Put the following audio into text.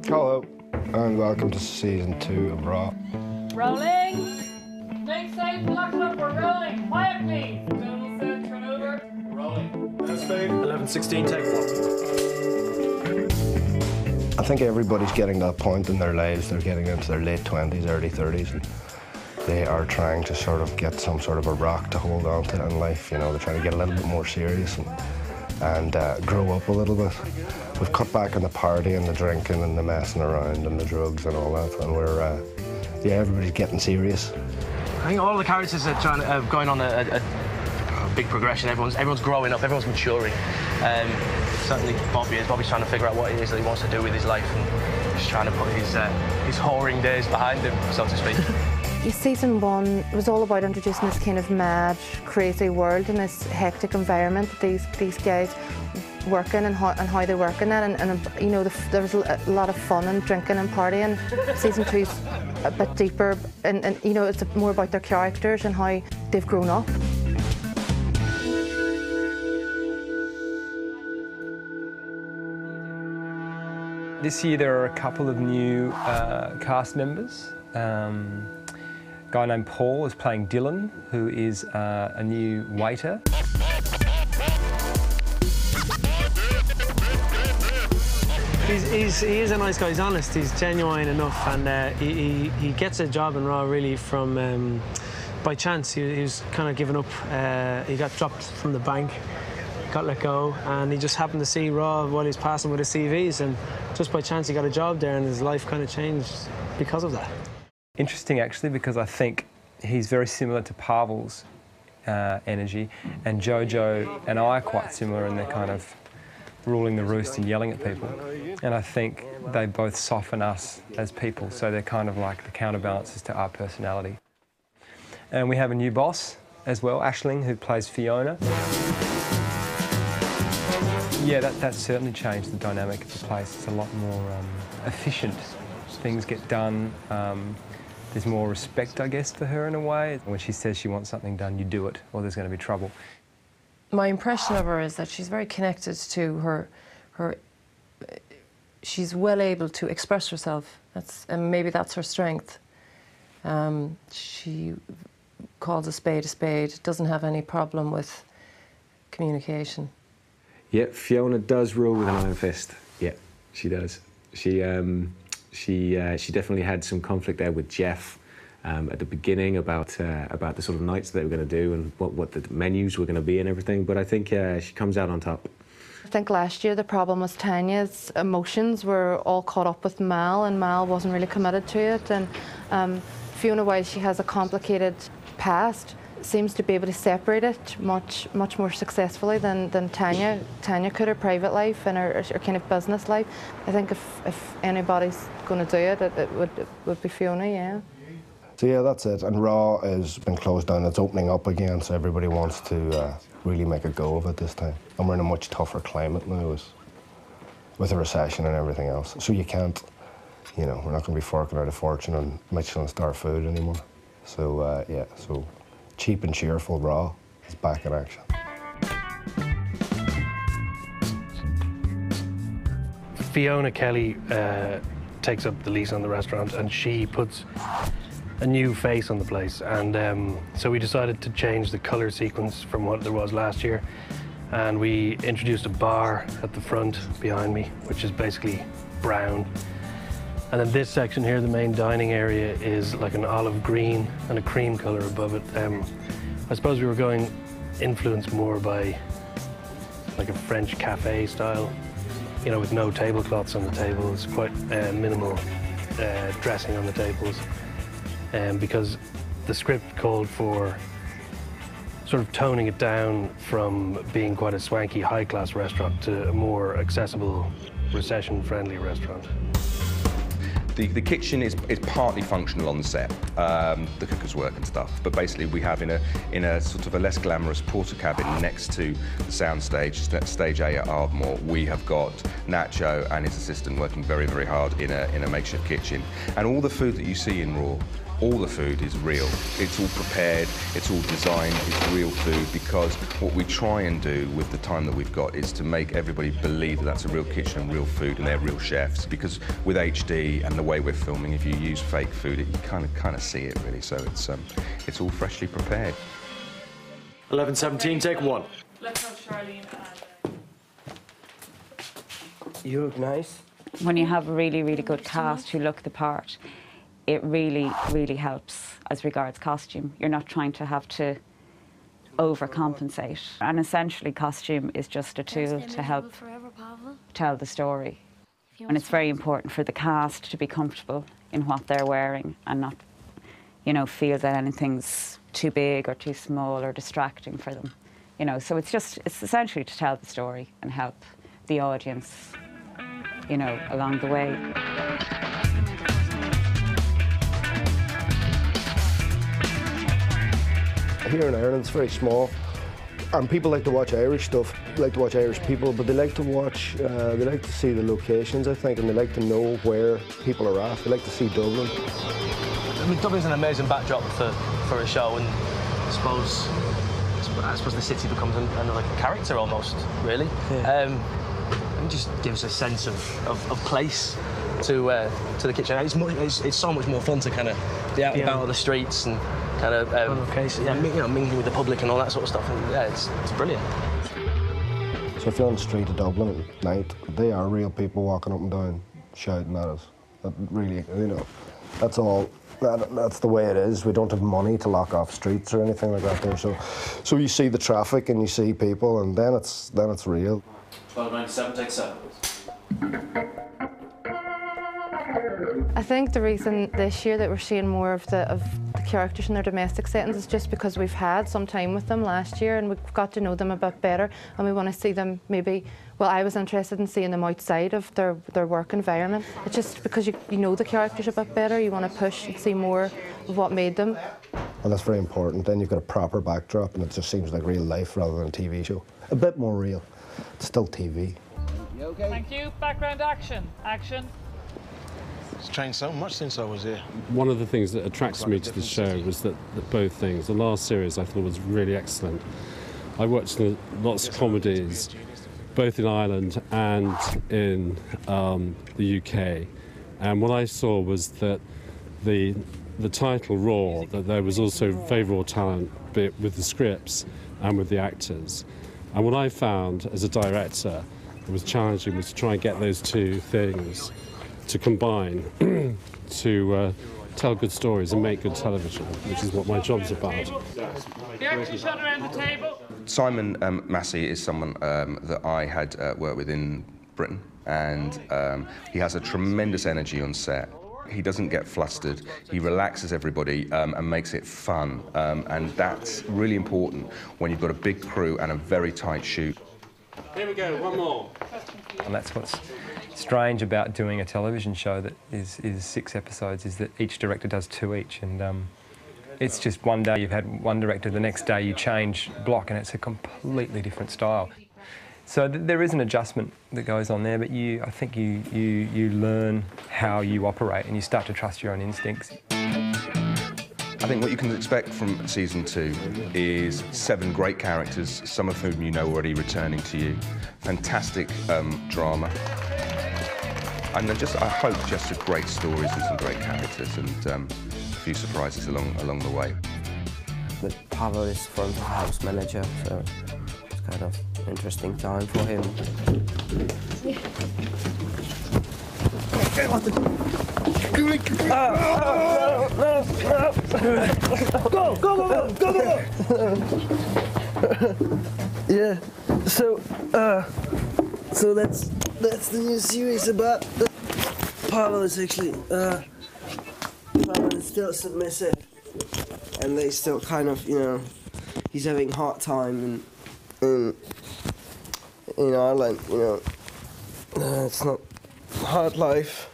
Hello, and welcome to season 2 of Raw. Rolling. Stay safe, lock up, we're rolling. Quiet, please. Double set, turn over. Rolling. That's fine. 11:16, take 1. I think everybody's getting to that point in their lives. They're getting into their late 20s, early 30s, and they are trying to sort of get some sort of a rock to hold on to in life. You know, they're trying to get a little bit more serious and grow up a little bit. We've cut back on the party and the drinking and the messing around and the drugs and all that, and we're, yeah, everybody's getting serious. I think all the characters are going on a big progression. Everyone's growing up, everyone's maturing. Certainly Bobby is. Bobby's trying to figure out what it is that he wants to do with his life and just trying to put his whoring days behind him, so to speak. Season 1 was all about introducing this kind of mad, crazy world and this hectic environment that these guys work in and how they work in it. And you know, there was a lot of fun and drinking and partying. Season 2's a bit deeper and you know, it's more about their characters and how they've grown up. This year there are a couple of new cast members. A guy named Paul is playing Dylan, who is a new waiter. He is a nice guy, he's honest, he's genuine enough, and he gets a job in Raw really from, by chance. He was kind of giving up, he got dropped from the bank, got let go, and he just happened to see Raw while he was passing with his CVs, and just by chance he got a job there, and his life kind of changed because of that. Interesting, actually, because I think he's very similar to Pavel's energy, and Jojo and I are quite similar in their kind of ruling the roost and yelling at people. And I think they both soften us as people, so they're kind of like the counterbalances to our personality. And we have a new boss as well, Aisling, who plays Fiona. Yeah, that's certainly changed the dynamic of the place. It's a lot more efficient. Things get done. There's more respect, I guess, for her in a way. When she says she wants something done, you do it, or there's going to be trouble. My impression of her is that she's very connected to her she's well able to express herself, and maybe that's her strength. She calls a spade, doesn't have any problem with communication. Yeah, Fiona does rule with an iron fist. Yeah, she does. She definitely had some conflict there with Jeff at the beginning about the sort of nights that they were going to do and what the menus were going to be and everything, but I think she comes out on top. I think last year the problem was Tanya's emotions were all caught up with Mal, and Mal wasn't really committed to it. And Fiona, while she has a complicated past, seems to be able to separate it much more successfully than Tanya. Tanya could, her private life and her kind of business life. I think if anybody's going to do it, it would be Fiona, yeah. So yeah, that's it. And Raw has been closed down. It's opening up again, so everybody wants to really make a go of it this time. And we're in a much tougher climate now with a recession and everything else. So you can't, you know, we're not going to be forking out a fortune on Michelin star food anymore. So yeah, so cheap and cheerful Raw is back in action. Fiona Kelly takes up the lease on the restaurant, and she puts a new face on the place, and so we decided to change the colour sequence from what there was last year, and we introduced a bar at the front behind me, which is basically brown. And then this section here, the main dining area, is like an olive green and a cream colour above it. I suppose we were going influenced more by like a French cafe style, you know, with no tablecloths on the tables, quite minimal dressing on the tables, because the script called for sort of toning it down from being quite a swanky, high-class restaurant to a more accessible, recession-friendly restaurant. The kitchen is partly functional on the set, the cooker's work and stuff, but basically we have in a sort of a less glamorous porter cabin next to the sound stage, stage A at Ardmore, we have got Nacho and his assistant working very, very hard in a makeshift kitchen. And all the food that you see in Raw all the food is real. It's all prepared, it's all designed, it's real food, because what we try and do with the time that we've got is to make everybody believe that that's a real kitchen and real food and they're real chefs, because with HD and the way we're filming, if you use fake food, you kind of see it really, so it's all freshly prepared. 11:17, take 1. Let's have Charlene and... You look nice. When you have a really, really good cast who look the part, it really, really helps as regards costume. You're not trying to have to overcompensate. And essentially, costume is just a tool to help tell the story. And it's very important for the cast to be comfortable in what they're wearing and not, you know, feel that anything's too big or too small or distracting for them. You know, so it's essentially to tell the story and help the audience, you know, along the way. Here in Ireland, it's very small, and people like to watch Irish stuff, like to watch Irish people, but they like to watch, they like to see the locations, I think, and they like to know where people are at. They like to see Dublin. I mean, Dublin's an amazing backdrop for a show, and I suppose the city becomes another character almost, really. Yeah. It just gives a sense of place to the kitchen. It's so much more fun to kind of be out and about on the streets and kind of mingling with the public and all that sort of stuff. And yeah, it's brilliant. So if you're on the street of Dublin at night, they are real people walking up and down, shouting at us. That really, you know, that's all. That's the way it is. We don't have money to lock off streets or anything like that there. So you see the traffic and you see people, and then it's real. 12:97, take 7. I think the reason this year that we're seeing more of the characters in their domestic settings is just because we've had some time with them last year and we've got to know them a bit better, and we want to see them maybe. Well, I was interested in seeing them outside of their work environment. It's just because you know the characters a bit better, you want to push and see more of what made them. And that's very important. Then you've got a proper backdrop and it just seems like real life rather than a TV show. A bit more real. It's still TV. You okay? Thank you. Background action. Action. It's changed so much since I was here. One of the things that attracted me to the show was that both things. The last series I thought was really excellent. I watched lots of comedies, both in Ireland and in the UK. And what I saw was that the title Raw, that there was also very raw talent, be it with the scripts and with the actors. And what I found as a director that was challenging was to try and get those two things to combine to tell good stories and make good television, which is what my job's about. The action shot around the table. Simon Massey is someone that I had worked with in Britain, and he has a tremendous energy on set. He doesn't get flustered, he relaxes everybody and makes it fun, and that's really important when you've got a big crew and a very tight shoot. Here we go, one more. And that's what's strange about doing a television show that is 6 episodes, is that each director does 2 each, and it's just one day you've had one director, the next day you change block and it's a completely different style. So there is an adjustment that goes on there, but I think you learn how you operate and you start to trust your own instincts. I think what you can expect from season 2 is 7 great characters, some of whom you know already returning to you. Fantastic drama. And then I hope just great stories and some great characters and a few surprises along the way. But Pavel is front of house manager, so it's kind of an interesting time for him. Yeah, so that's the new series about Pavel is actually Pavel is still submissive, and they still kind of, you know, he's having a hard time in Ireland, you know. It's not a hard life.